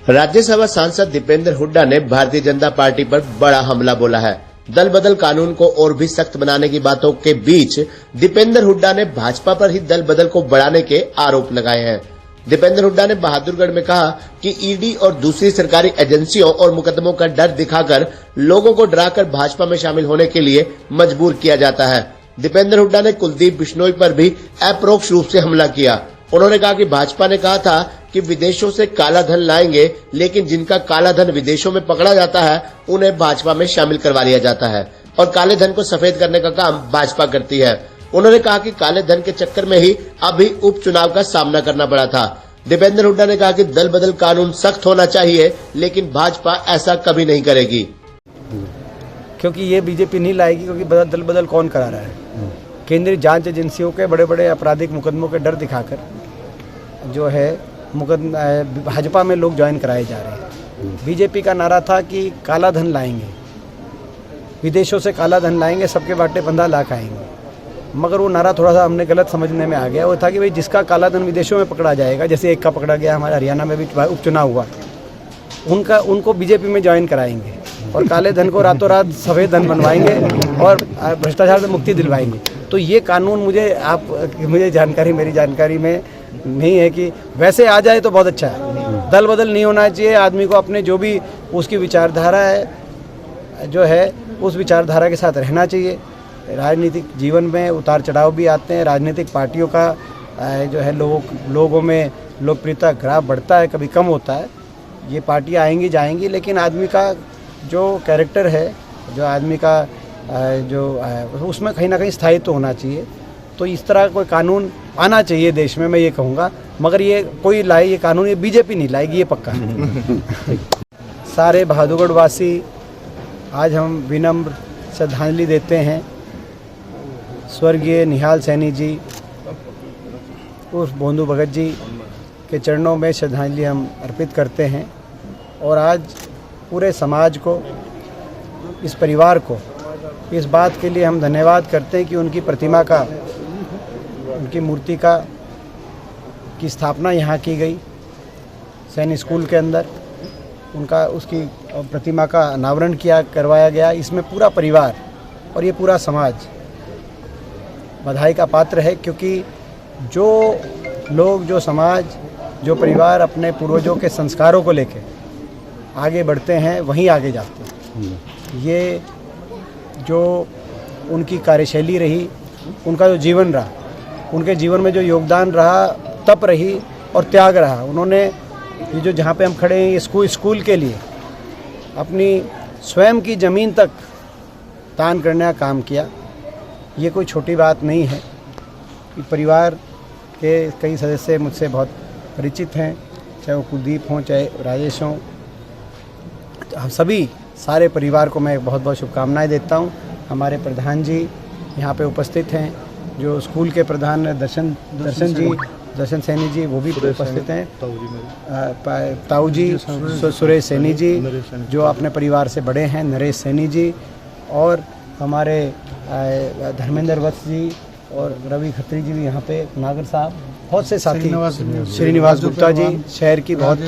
राज्यसभा सांसद दीपेंद्र हुड्डा ने भारतीय जनता पार्टी पर बड़ा हमला बोला है। दल बदल कानून को और भी सख्त बनाने की बातों के बीच दीपेंद्र हुड्डा ने भाजपा पर ही दल बदल को बढ़ाने के आरोप लगाए हैं। दीपेंद्र हुड्डा ने बहादुरगढ़ में कहा कि ईडी और दूसरी सरकारी एजेंसियों और मुकदमों का डर दिखाकर लोगों को डराकर भाजपा में शामिल होने के लिए मजबूर किया जाता है। दीपेंद्र हुड्डा ने कुलदीप बिश्नोई पर भी अप्रोक्ष रूप से हमला किया। उन्होंने कहा कि भाजपा ने कहा था कि विदेशों से काला धन लाएंगे, लेकिन जिनका काला धन विदेशों में पकड़ा जाता है उन्हें भाजपा में शामिल करवा लिया जाता है और काले धन को सफेद करने का काम भाजपा करती है। उन्होंने कहा कि काले धन के चक्कर में ही अभी उपचुनाव का सामना करना पड़ा था। दीपेंद्र हुड्डा ने कहा कि दल बदल कानून सख्त होना चाहिए, लेकिन भाजपा ऐसा कभी नहीं करेगी, क्योंकि ये बीजेपी नहीं लाएगी। क्योंकि दल बदल कौन करा रहा है? केंद्रीय जांच एजेंसियों के बड़े बड़े आपराधिक मुकदमों के डर दिखाकर जो है भाजपा में लोग ज्वाइन कराए जा रहे हैं। बीजेपी का नारा था कि काला धन लाएंगे, विदेशों से काला धन लाएंगे, सबके बाटे 15 लाख आएंगे। मगर वो नारा थोड़ा सा हमने गलत समझने में आ गया। वो था कि भाई जिसका काला धन विदेशों में पकड़ा जाएगा, जैसे एक का पकड़ा गया, हमारे हरियाणा में भी उपचुनाव हुआ, उनको बीजेपी में ज्वाइन कराएंगे और काले धन को रातों रात सफ़ेद धन बनवाएंगे और भ्रष्टाचार से मुक्ति दिलवाएंगे। तो ये कानून मेरी जानकारी में नहीं है कि वैसे आ जाए तो बहुत अच्छा है। दल बदल नहीं होना चाहिए। आदमी को अपने जो भी उसकी विचारधारा है जो है उस विचारधारा के साथ रहना चाहिए। राजनीतिक जीवन में उतार चढ़ाव भी आते हैं। राजनीतिक पार्टियों का जो है लोगों में लोकप्रियता ग्राफ बढ़ता है, कभी कम होता है। ये पार्टियां आएंगी जाएंगी, लेकिन आदमी का जो कैरेक्टर है, जो आदमी का उसमें कहीं ना कहीं स्थायित्व होना चाहिए। तो इस तरह कोई कानून आना चाहिए देश में, मैं ये कहूँगा। मगर ये कोई लाए ये कानून, ये बीजेपी नहीं लाएगी, ये पक्का है। सारे बहादुरगढ़ वासी आज हम विनम्र श्रद्धांजलि देते हैं स्वर्गीय निहाल सैनी जी उर्फ बोंदू भगत जी के चरणों में श्रद्धांजलि हम अर्पित करते हैं। और आज पूरे समाज को, इस परिवार को इस बात के लिए हम धन्यवाद करते हैं कि उनकी प्रतिमा का, उनकी मूर्ति की स्थापना यहाँ की गई सैनिक स्कूल के अंदर। उसकी प्रतिमा का अनावरण करवाया गया। इसमें पूरा परिवार और ये पूरा समाज बधाई का पात्र है, क्योंकि जो लोग, जो समाज, जो परिवार अपने पूर्वजों के संस्कारों को लेकर आगे बढ़ते हैं वहीं आगे जाते हैं। ये जो उनकी कार्यशैली रही, उनका जो जीवन रहा, उनके जीवन में जो योगदान रहा, तप रही और त्याग रहा। उन्होंने ये जो जहाँ पे हम खड़े हैं, ये स्कूल के लिए अपनी स्वयं की ज़मीन तक दान करने का काम किया। ये कोई छोटी बात नहीं है। परिवार के कई सदस्य मुझसे बहुत परिचित हैं, चाहे वो कुलदीप हों, चाहे राजेश हों। हम सभी सारे परिवार को मैं बहुत बहुत शुभकामनाएं देता हूं। हमारे प्रधान जी यहाँ पे उपस्थित हैं, जो स्कूल के प्रधान दर्शन सैनी जी, वो भी उपस्थित हैं। ताऊ जी सुरेश सैनी जी, जो अपने परिवार से बड़े हैं, नरेश सैनी जी, और हमारे धर्मेंद्र वत्स जी और रवि खत्री जी भी यहाँ पे, नागर साहब, बहुत से साथी, श्रीनिवास गुप्ता जी, शहर की बहुत